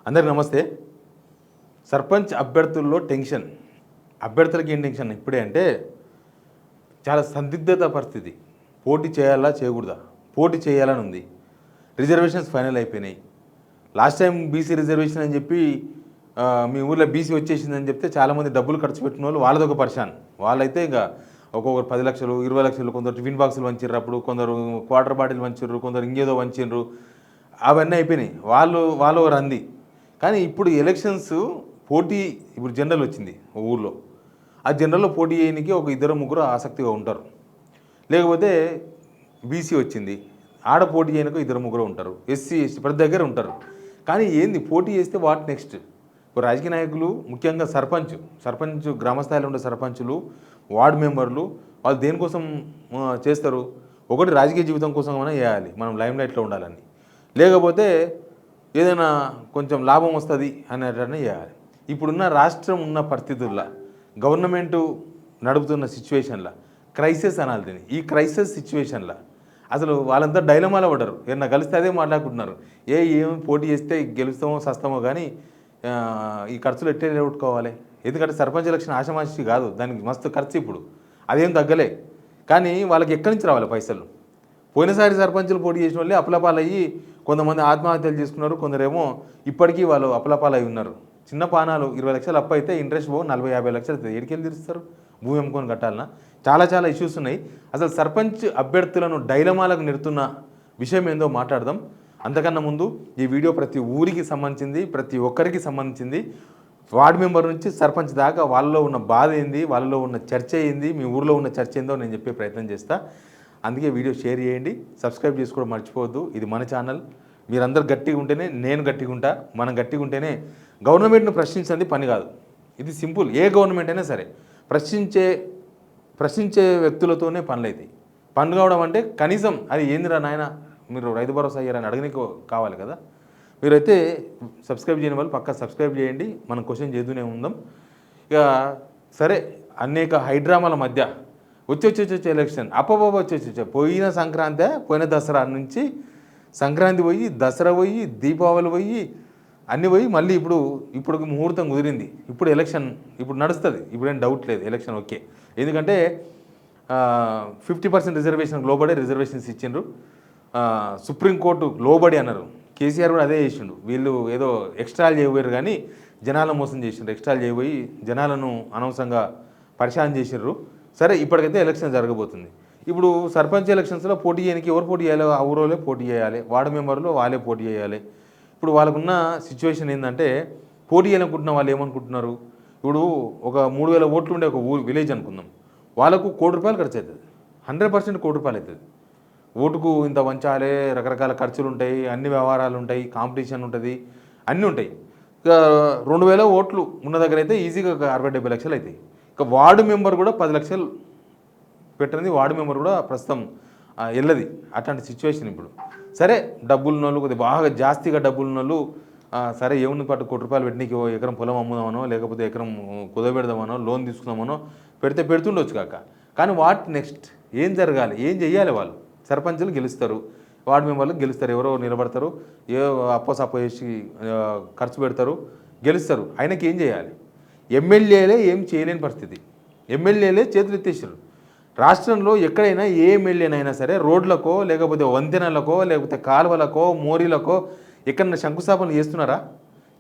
అందరికి నమస్తే. సర్పంచ్ అభ్యర్థుల్లో టెన్షన్, అభ్యర్థులకి ఏం టెన్షన్ ఇప్పుడే అంటే చాలా సందిగ్ధత పరిస్థితి. పోటీ చేయాలా చేయకూడదా, పోటీ చేయాలని ఉంది. రిజర్వేషన్స్ ఫైనల్ అయిపోయినాయి. లాస్ట్ టైం బీసీ రిజర్వేషన్ అని చెప్పి మీ ఊర్లో బీసీ వచ్చేసిందని చెప్తే చాలామంది డబ్బులు ఖర్చు పెట్టిన వాళ్ళు వాళ్ళదొక పరిశాన్. వాళ్ళైతే ఇంకా ఒక్కొక్కరు 10 లక్షలు 20 లక్షలు, కొందరు టిఫిన్ బాక్సులు వంచిర్రు, అప్పుడు కొందరు క్వార్టర్ బాటిల్ వంచిర్రు, కొందరు ఇంకేదో వంచిర్రు. అవన్నీ అయిపోయినాయి. వాళ్ళు రంది. కానీ ఇప్పుడు ఎలక్షన్స్ పోటీ, ఇప్పుడు జనరల్ వచ్చింది ఊర్లో. ఆ జనరల్లో పోటీ చేయడానికి ఒక 2-3 ఆసక్తిగా ఉంటారు. లేకపోతే బీసీ వచ్చింది, ఆడ పోటీ చేయడానికి 2-3 ఉంటారు. ఎస్సీ ఎస్టీ ప్రతి దగ్గర ఉంటారు. కానీ ఏంది పోటీ చేస్తే వాట్ నెక్స్ట్? ఇప్పుడు రాజకీయ నాయకులు, ముఖ్యంగా సర్పంచ్ గ్రామస్థాయిలో ఉండే సర్పంచులు, వార్డు మెంబర్లు, వాళ్ళు దేనికోసం చేస్తారు? ఒకటి రాజకీయ జీవితం కోసం అయినా చేయాలి, మనం లైమ్ లైట్లో ఉండాలని. లేకపోతే ఏదైనా కొంచెం లాభం వస్తుంది అనేటనే చేయాలి. ఇప్పుడున్న రాష్ట్రం ఉన్న పరిస్థితుల్లో, గవర్నమెంటు నడుపుతున్న సిచ్యువేషన్లో క్రైసిస్ అనాలి దీన్ని. ఈ క్రైసిస్ సిచ్యువేషన్లో అసలు వాళ్ళంతా డైలమాలో పడ్డారు. ఏమన్నా కలిస్తే అదే మాట్లాడుకుంటున్నారు. ఏమి పోటీ చేస్తే గెలుస్తామో సస్తామో కానీ ఈ ఖర్చులు ఎట్టే కొట్టుకోవాలి. ఎందుకంటే సర్పంచ్ ఎలక్షన్ ఆషామాషి కాదు, దానికి మస్తు ఖర్చు. ఇప్పుడు అదేం తగ్గలే. కానీ వాళ్ళకి ఎక్కడి నుంచి రావాలి పైసలు? పోయినసారి సర్పంచులు పోటీ చేసిన వాళ్ళే అప్పులపాలయ్యి కొంతమంది ఆత్మహత్యలు చేసుకున్నారు. కొందరేమో ఇప్పటికీ వాళ్ళు అప్పులపాలయ్యి ఉన్నారు. చిన్న పానాలు 20 లక్షలు అప్పు అయితే ఇంట్రెస్ట్ 40-50 లక్షలు అవుతుంది. ఎడికెళ్ళి తీరుస్తారు? భూమి అమ్ముకొని కట్టాలన్నా? చాలా ఇష్యూస్ ఉన్నాయి. అసలు సర్పంచ్ అభ్యర్థులను డైలమాలకు నెడుతున్న విషయం ఏందో మాట్లాడదాం. అంతకన్నా ముందు ఈ వీడియో ప్రతి ఊరికి సంబంధించింది, ప్రతి ఒక్కరికి సంబంధించింది. వార్డు మెంబర్ నుంచి సర్పంచ్ దాకా వాళ్ళలో ఉన్న బాధ ఏంది, వాళ్ళలో ఉన్న చర్చ ఏంది, మీ ఊర్లో ఉన్న చర్చ ఏందో నేను చెప్పే ప్రయత్నం చేస్తా. అందుకే వీడియో షేర్ చేయండి, సబ్స్క్రైబ్ చేసుకోవడం మర్చిపోవద్దు. ఇది మన ఛానల్. మీరందరూ గట్టిగా ఉంటేనే నేను గట్టిగా ఉంటా. మనం గట్టిగా ఉంటేనే. గవర్నమెంట్ను ప్రశ్నించేది పని కాదు, ఇది సింపుల్. ఏ గవర్నమెంట్ అయినా సరే ప్రశ్నించే వ్యక్తులతోనే పనులు అవుతాయి. పనులు కావడం అంటే కనీసం అది ఏందిరా నాయన, మీరు రైతు భరోసా అయ్యారని అడగనికి కావాలి కదా. మీరైతే సబ్స్క్రైబ్ చేయని వాళ్ళు పక్కా సబ్స్క్రైబ్ చేయండి. మనం క్వశ్చన్ చేస్తూనే ఉందాం. ఇక సరే, అనేక హైడ్రామాల మధ్య వచ్చే ఎలక్షన్ అప్పబాబు వచ్చే పోయిన సంక్రాంతి, పోయిన దసరా నుంచి సంక్రాంతి పోయి, దసరా పోయి, దీపావళి పోయి, అన్నీ పోయి మళ్ళీ ఇప్పుడు ముహూర్తం కుదిరింది. ఇప్పుడు ఎలక్షన్ ఇప్పుడు నడుస్తుంది. ఇప్పుడేం డౌట్ లేదు, ఎలక్షన్ ఓకే. ఎందుకంటే 50% రిజర్వేషన్ లోబడే రిజర్వేషన్స్ ఇచ్చిండ్రు. సుప్రీంకోర్టు లోబడి అన్నారు. కేసీఆర్ కూడా అదే చేసిండు. వీళ్ళు ఏదో ఎక్స్ట్రాలు చేయబోయారు కానీ జనాలను మోసం చేసిండ్రు. ఎక్స్ట్రాలు చేయబోయి జనాలను అనవసరంగా పరిశాన్ చేసిండ్రు. సరే, ఇప్పటికైతే ఎలక్షన్ జరగబోతుంది. ఇప్పుడు సర్పంచ్ ఎలక్షన్స్లో పోటీ చేయడానికి ఎవరు పోటీ చేయాలి? ఆ ఊరోళ్ళే పోటీ చేయాలి. వార్డు మెంబర్లు వాళ్ళే పోటీ చేయాలి. ఇప్పుడు వాళ్ళకున్న సిచ్యువేషన్ ఏంటంటే, పోటీ చేయాలనుకుంటున్న వాళ్ళు ఏమనుకుంటున్నారు? ఇప్పుడు ఒక 3000 ఓట్లు ఉండే ఒక విలేజ్ అనుకుందాం. వాళ్ళకు ₹1,00,00,000 ఖర్చు అవుతుంది. 100% ₹1,00,00,000 అవుతుంది. ఓటుకు ఇంత వంచాలి, రకరకాల ఖర్చులు ఉంటాయి, అన్ని వ్యవహారాలు ఉంటాయి, కాంపిటీషన్ ఉంటుంది, అన్నీ ఉంటాయి. ఇక 2000 ఓట్లు ఉన్న దగ్గర అయితే ఈజీగా 60-70 లక్షలు అవుతాయి. ఇక వార్డు మెంబర్ కూడా 10 లక్షలు పెట్టినది వార్డు మెంబర్ కూడా ప్రస్తుతం వెళ్ళది. అట్లాంటి సిచ్యువేషన్ ఇప్పుడు. సరే, డబ్బులున్నోళ్ళు, కొద్దిగా బాగా జాస్తిగా డబ్బులున్నోళ్ళు సరే ఏముంది పట్టు ₹1,00,00,000 పెట్టినకి ఎకరం పొలం అమ్ముదామనో, లేకపోతే ఎకరం కుదబెడదామనో, లోన్ తీసుకుందామనో పెడుతుండొచ్చు కాక. కానీ వాట్ నెక్స్ట్? ఏం జరగాలి? ఏం చెయ్యాలి? వాళ్ళు సర్పంచులు గెలుస్తారు, వార్డు మెంబర్లు గెలుస్తారు, ఎవరో నిలబడతారు, ఏ అప్పో చేసి ఖర్చు పెడతారు, గెలుస్తారు. ఆయనకి ఏం చేయాలి? ఎమ్మెల్యేలే ఏం చేయలేని పరిస్థితి. ఎమ్మెల్యేలే చేతులు ఎత్తేసారు. రాష్ట్రంలో ఎక్కడైనా ఏ ఎమ్మెల్యేనైనా సరే రోడ్లకో, లేకపోతే వంతెనలకో, లేకపోతే కాలువలకో, మోరీలకో ఎక్కడన్నా శంకుస్థాపనలు చేస్తున్నారా?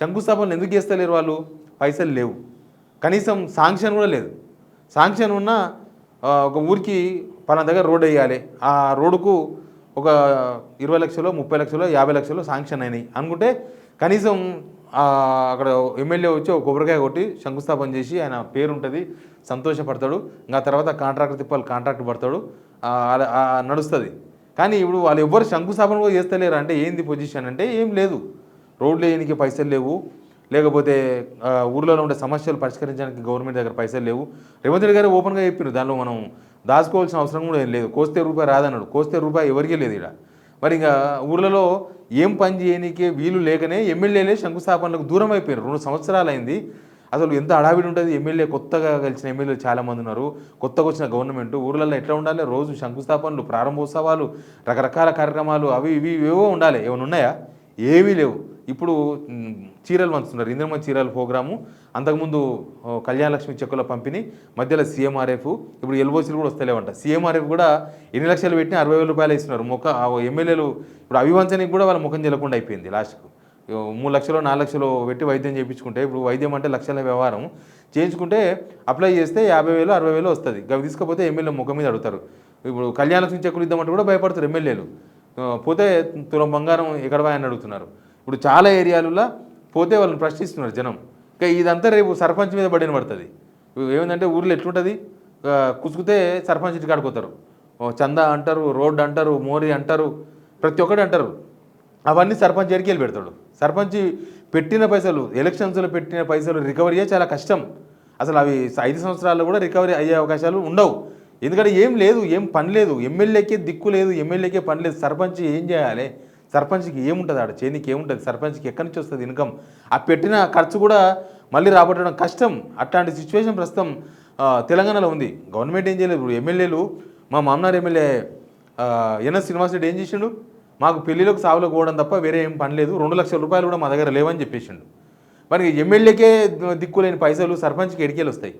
శంకుస్థాపనలు ఎందుకు చేస్తలేరు వాళ్ళు? పైసలు లేవు. కనీసం శాంక్షన్ కూడా లేదు. శాంక్షన్ ఉన్న ఒక ఊరికి పలానా దగ్గర రోడ్ వేయాలి, ఆ రోడ్డుకు ఒక 20 లక్షలు, 30 లక్షలు, 50 లక్షలు శాంక్షన్ అయినాయి అనుకుంటే కనీసం అక్కడ ఎమ్మెల్యే వచ్చి ఒక కొబ్బరికాయ కొట్టి శంకుస్థాపన చేసి ఆయన పేరు ఉంటుంది, సంతోషపడతాడు. ఇంకా తర్వాత కాంట్రాక్టర్ తిప్పాలి, కాంట్రాక్ట్ పడతాడు, నడుస్తుంది. కానీ ఇప్పుడు వాళ్ళు ఎవ్వరు శంకుస్థాపన కూడా చేస్తలేరు. అంటే ఏంది పొజిషన్ అంటే ఏం లేదు. రోడ్లు వేయడానికి పైసలు లేవు, లేకపోతే ఊర్లలో ఉండే సమస్యలు పరిష్కరించడానికి గవర్నమెంట్ దగ్గర పైసలు లేవు. రేవంత్ రెడ్డి గారు ఓపెన్గా చెప్పారు, దానిలో మనం దాచుకోవాల్సిన అవసరం కూడా ఏం లేదు. కోస్తే రూపాయి రాదన్నాడు. కోస్తే రూపాయి ఎవరికీ లేదు ఇక్కడ. మరి ఇంకా ఊర్లలో ఏం పని చేయనీకే వీలు లేకనే ఎమ్మెల్యేలే శంకుస్థాపనలకు దూరం అయిపోయారు. 2 సంవత్సరాలు అయింది. అసలు ఎంత హడావిడి ఉంటుంది. ఎమ్మెల్యే కొత్తగా గెలిచిన ఎమ్మెల్యేలు చాలామంది ఉన్నారు. కొత్తగా వచ్చిన గవర్నమెంట్ ఊర్లలో ఎట్లా ఉండాలి? రోజు శంకుస్థాపనలు, ప్రారంభోత్సవాలు, రకరకాల కార్యక్రమాలు, అవి ఇవి ఏవో ఉండాలి. ఏమైనా ఉన్నాయా? ఏమీ లేవు. ఇప్పుడు చీరలు పంచుతున్నారు. ఇంద్రమ్మ చీరల ప్రోగ్రాము, అంతకుముందు కళ్యాణ లక్ష్మి చెక్కుల పంపిణీ, మధ్యలో సీఎంఆర్ఎఫ్, ఇప్పుడు ఎల్ఓసీలు కూడా వస్తలేవంట. సీఎంఆర్ఎఫ్ కూడా ఎన్ని లక్షలు పెట్టి 60,000 రూపాయలు ఇస్తున్నారు. ఎమ్మెల్యేలు ఇప్పుడు అభివంచనకి కూడా వాళ్ళ ముఖం చెల్లకుండా అయిపోయింది. లాస్ట్కు 3 లక్షలు 4 లక్షలు పెట్టి వైద్యం చేయించుకుంటే, ఇప్పుడు వైద్యం అంటే లక్షల వ్యవహారం, చేయించుకుంటే అప్లై చేస్తే 50,000 60,000 వస్తుంది. అవి తీసుకపోతే ఎమ్మెల్యే ముఖం మీద అడుగుతారు. ఇప్పుడు కళ్యాణ లక్ష్మి చెక్కులు ఇద్దామంటే కూడా భయపడతారు ఎమ్మెల్యేలు. పోతే తులం బంగారం ఎక్కడ అని అడుగుతున్నారు. ఇప్పుడు చాలా ఏరియాలలో పోతే వాళ్ళని ప్రశ్నిస్తున్నారు జనం. ఇంకా ఇదంతా రేపు సర్పంచ్ మీద పడిన పడుతుంది. ఏమిటంటే ఊర్లో ఎట్లుంటుంది, కుసుకుతే సర్పంచ్ ఇంటికి ఆడుకోతారు. చందా అంటారు, రోడ్డు అంటారు, మోరీ అంటారు, ప్రతి ఒక్కటి అంటారు. అవన్నీ సర్పంచ్ ఎడికి వెళ్ళి పెడతాడు. సర్పంచ్ పెట్టిన పైసలు, ఎలక్షన్స్లో పెట్టిన పైసలు రికవరీ చాలా కష్టం. అసలు అవి 5 సంవత్సరాల్లో కూడా రికవరీ అయ్యే అవకాశాలు ఉండవు. ఎందుకంటే ఏం లేదు, ఏం పని లేదు, ఎమ్మెల్యేకే దిక్కు లేదు, ఎమ్మెల్యేకే పని లేదు. సర్పంచ్ ఏం చేయాలి? సర్పంచ్కి ఏముంటుంది ఆడ చేనికి ఏముంటుంది? సర్పంచ్కి ఎక్కడి నుంచి వస్తుంది ఇన్కమ్? ఆ పెట్టిన ఖర్చు కూడా మళ్ళీ రాబట్టడం కష్టం. అట్లాంటి సిచ్యువేషన్ ప్రస్తుతం తెలంగాణలో ఉంది. గవర్నమెంట్ ఏం చేయలేదు. ఇప్పుడు ఎమ్మెల్యేలు, మా మామనార్ ఎమ్మెల్యే ఎన్ఎస్ శ్రీనివాసరెడ్డి ఏం చేసిండు, మాకు పెళ్లిలోకి సావులకు పోవడం తప్ప వేరే ఏం పని లేదు, 2 లక్షల రూపాయలు కూడా మా దగ్గర లేవని చెప్పేసిండు. మరి ఎమ్మెల్యేకే దిక్కులేని పైసలు సర్పంచ్కి ఎడికేలు వస్తాయి,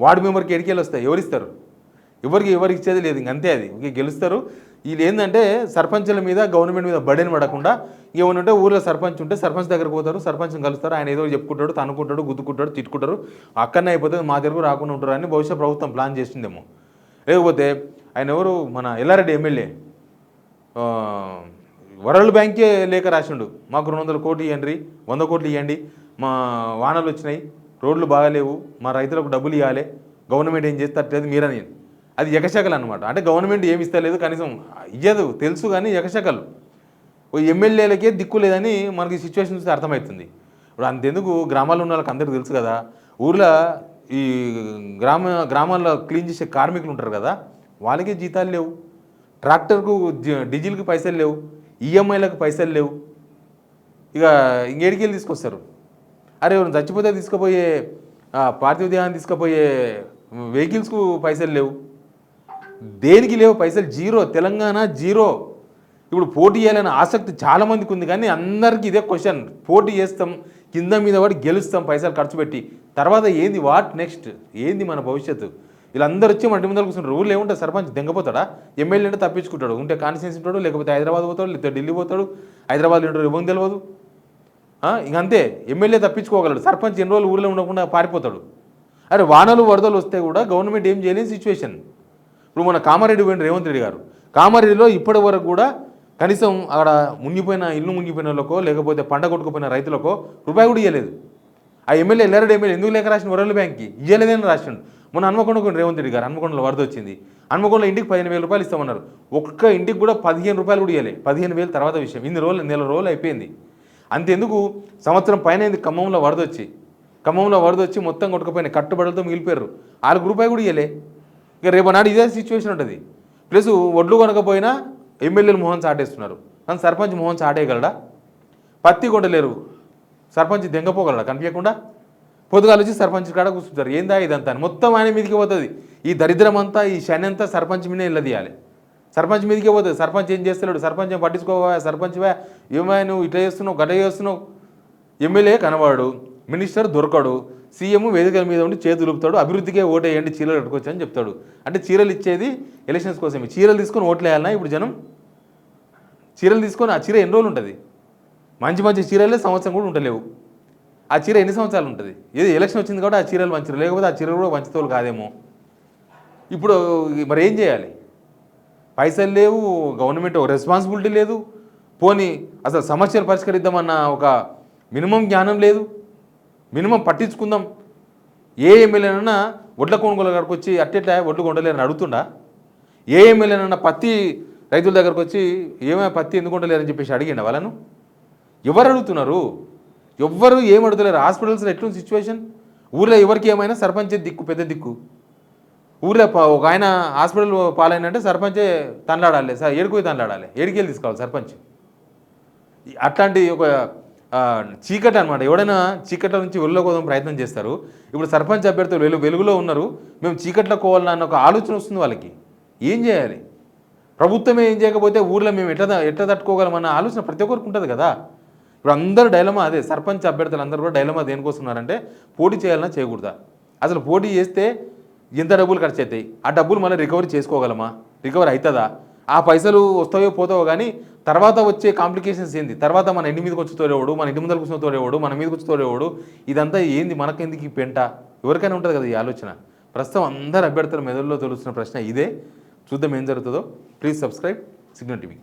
వార్డు మెంబర్కి ఎడికేలు వస్తాయి. ఎవరిస్తారు? ఎవరికి ఇచ్చేది లేదు. ఇంకంతే. అది గెలుస్తారు. వీళ్ళు ఏంటంటే సర్పంచుల మీద గవర్నమెంట్ మీద బడెన్ పడకుండా, ఏమనంటే ఊళ్ళో సర్పంచ్ ఉంటే సర్పంచ్ దగ్గరకు పోతారు, సర్పంచ్ని కలుస్తారు, ఆయన ఏదో చెప్పుకుంటాడు, తనుకుంటాడు, గుద్దుకుంటాడు, తిట్టుకుంటారు, అక్కడనే అయిపోతుంది, మా దగ్గరకు రాకుండా ఉంటారు అని బహుశా ప్రభుత్వం ప్లాన్ చేసిందేమో. లేకపోతే ఆయన ఎవరు, మన ఎల్లారెడ్డి ఎమ్మెల్యే వరల్డ్ బ్యాంకే లేఖ రాసిండు, మాకు 200 కోట్లు ఇవ్వండి, 100 కోట్లు ఇవ్వండి, మా వానలు వచ్చినాయి, రోడ్లు బాగాలేవు, మా రైతులకు డబ్బులు ఇవ్వాలి, గవర్నమెంట్ ఏం చేస్తట్లేదు మీరని. అది ఎకశకలు అనమాట. అంటే గవర్నమెంట్ ఏమి ఇస్తలేదు, కనీసం ఇయ్యదు తెలుసు, కానీ ఎకశకలు. ఎమ్మెల్యేలకే దిక్కు లేదని మనకి సిచ్యువేషన్ చూస్తే అర్థమవుతుంది. ఇప్పుడు అంతెందుకు, గ్రామాల్లో ఉన్న వాళ్ళకి అందరికీ తెలుసు కదా, ఊర్లో ఈ గ్రామాల్లో క్లీన్ చేసే కార్మికులు ఉంటారు కదా, వాళ్ళకే జీతాలు లేవు, ట్రాక్టర్కు డీజిల్కి పైసలు లేవు, ఈఎంఐలకు పైసలు లేవు. ఇక ఇంకేడికెళ్ళి తీసుకొస్తారు? అరే ఎవరు చచ్చిపోతే తీసుకుపోయే పార్థివ దేహాన్ని తీసుకుపోయే వెహికల్స్కు పైసలు లేవు, దేనికి లేవు పైసలు. జీరో. తెలంగాణ జీరో. ఇప్పుడు పోటీ చేయాలనే ఆసక్తి చాలామందికి ఉంది, కానీ అందరికీ ఇదే క్వశ్చన్, పోటీ చేస్తాం, కింద మీద పడి గెలుస్తాం పైసలు ఖర్చు పెట్టి, తర్వాత ఏంది, వాట్ నెక్స్ట్, ఏంది మన భవిష్యత్తు? వీళ్ళందరూ వచ్చి మన ముందర కూర్చుంటారు. ఊళ్ళో ఏముంటుంది, సర్పంచ్ దెంగపోతాడా? ఎమ్మెల్యే అంటే తప్పించుకుంటాడు, ఉంటే కాన్స్టిట్యూన్సీ ఉంటాడు, లేకపోతే హైదరాబాద్ పోతాడు, లేకపోతే ఢిల్లీ పోతాడు, హైదరాబాద్లో ఉంటాడు, ఇవ్వని తెలియదు. ఇంకంతే. ఎమ్మెల్యే తప్పించుకోగలడు, సర్పంచ్ ఎన్ని రోజులు ఊళ్ళో ఉండకుండా పారిపోతాడు. అరే వానలు వరదలు వస్తే కూడా గవర్నమెంట్ ఏం చేయలేని సిచ్యువేషన్. ఇప్పుడు మన కామారెడ్డి పోయిన రేవంత్ రెడ్డి గారు, కామారెడ్డిలో ఇప్పటి వరకు కూడా కనీసం అక్కడ ఇల్లు మునిగిపోయిన వాళ్ళకో, లేకపోతే పంట కొట్టుకుపోయిన రైతులకో రూపాయి కూడా ఇవ్వలేదు. ఆ ఎమ్మెల్యే ఎల్లారెడ్డి ఎమ్మెల్యే ఎందుకు లేక రాసిన వరల్డ్ బ్యాంక్కి ఇవ్వలేదని రాసిండు. మన హన్మకొండకు రేవంత్ రెడ్డి గారు, హన్మకొండలో వరద వచ్చింది, హన్మకొండలో ఇంటికి 15,000 రూపాయలు ఇస్తామన్నారు. ఒక్క ఇంటికి కూడా 15 రూపాయలు కూడా ఇవ్వలేదు. 15,000 తర్వాత విషయం. నెల రోజులు అయిపోయింది. అంతెందుకు, సంవత్సరం పైన అయింది ఖమ్మంలో వరద వచ్చి మొత్తం కొట్టుకుపోయిన కట్టుబడులతో మిగిలిపోయారు. 4 రూపాయలు కూడా ఇవ్వలే. ఇక రేపు నాడు ఇదే సిచ్యువేషన్ ఉంటుంది. ప్లస్ ఒడ్లు కొనకపోయినా ఎమ్మెల్యేలు మోహన్ చాటేస్తున్నారు, కానీ సర్పంచ్ మోహన్ చాటేయగలడా? పత్తి కొట్టలేరు, సర్పంచ్ దెంగపోగలడా కనిపించకుండా? పొద్దుగాలు వచ్చి సర్పంచ్ కాడ కూర్చుంటారు. ఏందా ఇదంతా అని మొత్తం ఆయన మీదకి పోతుంది. ఈ దరిద్రం అంతా, ఈ శని అంతా సర్పంచ్ మీదే ఇల్లదీయాలి. సర్పంచ్ మీదకే పోతుంది. సర్పంచ్ ఏం చేస్తలేడు, సర్పంచ్ ఏం పట్టించుకోవా, సర్పంచ్వా ఏమో నువ్వు ఇట్లా చేస్తున్నావు, గట్ట చేస్తున్నావు. ఎమ్మెల్యే కనవాడు, మినిస్టర్ దొరకడు, సీఎం వేదికల మీద ఉండి చేతులు ఊపుతాడు, అభివృద్ధికే ఓటేయండి, చీరలు కట్టుకోవచ్చు అని చెప్తాడు. అంటే చీరలు ఇచ్చేది ఎలక్షన్స్ కోసమే. చీరలు తీసుకొని ఓట్లు వేయాలన్నా ఇప్పుడు జనం? చీరలు తీసుకొని ఆ చీర ఎన్ని రోజులు ఉంటుంది? మంచి చీరలే సంవత్సరం కూడా ఉండలేవు. ఆ చీర ఎన్ని సంవత్సరాలు ఉంటుంది? ఏదో ఎలక్షన్ వచ్చింది కాబట్టి ఆ చీరలు మంచిరు, లేకపోతే ఆ చీరలు కూడా మంచితోలు కాదేమో. ఇప్పుడు మరి ఏం చేయాలి? పైసలు లేవు, గవర్నమెంట్ రెస్పాన్సిబిలిటీ లేదు, పోనీ అసలు సమస్యలు పరిష్కరిద్దామన్న ఒక మినిమం జ్ఞానం లేదు, మినిమం పట్టించుకుందాం. ఏ ఎమ్మెల్యేనన్నా ఒడ్ల కొనుగోలు దగ్గరకు వచ్చి అట్టెట్లా ఒడ్లు కొండలేరని అడుగుతుండా? ఏ ఎమ్మెల్యేనన్నా పత్తి రైతుల దగ్గరకు వచ్చి ఏమైనా పత్తి ఎందుకు కొండలేరని చెప్పేసి అడిగిండ వాళ్ళను? ఎవరు అడుగుతున్నారు? ఎవ్వరు ఏం అడుగుతలేరు. హాస్పిటల్స్లో ఎట్లుంది సిచ్యువేషన్? ఊళ్ళో ఎవరికి ఏమైనా సర్పంచే దిక్కు, పెద్ద దిక్కు. ఊళ్ళో ఒక ఆయన హాస్పిటల్ పాలైనంటే సర్పంచే తనలాడాలి, ఏడుకోయి తనలాడాలి, ఏడికెళ్ళి తీసుకోవాలి సర్పంచ్. అట్లాంటి ఒక చీకటి అనమాట. ఎవడైనా చీకట్ల నుంచి వెలుగులో కోసం ప్రయత్నం చేస్తారు. ఇప్పుడు సర్పంచ్ అభ్యర్థులు వెలుగులో ఉన్నారు, మేము చీకట్లో కోవాలన్న ఒక ఆలోచన వస్తుంది వాళ్ళకి. ఏం చేయాలి? ప్రభుత్వమే ఏం చేయకపోతే ఊళ్ళో మేము ఎట్లా తట్టుకోగలమన్న ఆలోచన ప్రతి ఒక్కరికి ఉంటుంది కదా. ఇప్పుడు అందరూ డైలమా అదే, సర్పంచ్ అభ్యర్థులు అందరూ కూడా డైలమా దేనికోసన్నారంటే పోటీ చేయాలన్నా చేయకూడదా, అసలు పోటీ చేస్తే ఎంత డబ్బులు ఖర్చు అవుతాయి, ఆ డబ్బులు మళ్ళీ రికవరీ చేసుకోగలమా, రికవరీ అవుతుందా, ఆ పైసలు వస్తాయో పోతావో కానీ తర్వాత వచ్చే కాంప్లికేషన్స్ ఏంది, తర్వాత మన ఇంటి మీదకి వచ్చి తోడేవాడు, మన ఇంటి ముందర కూర్చొని తోడేవాడు, మన మీదకి వచ్చి తోడేవాడు, ఇదంతా ఏంది, మనకెందుకు ఈ పెంట, ఎవరికైనా ఉంటుంది కదా ఈ ఆలోచన. ప్రస్తుతం అందరు అభ్యర్థుల మెదడులో తెలుస్తున్న ప్రశ్న ఇదే. చూద్దాం ఏం జరుగుతుందో. Please subscribe signal TV.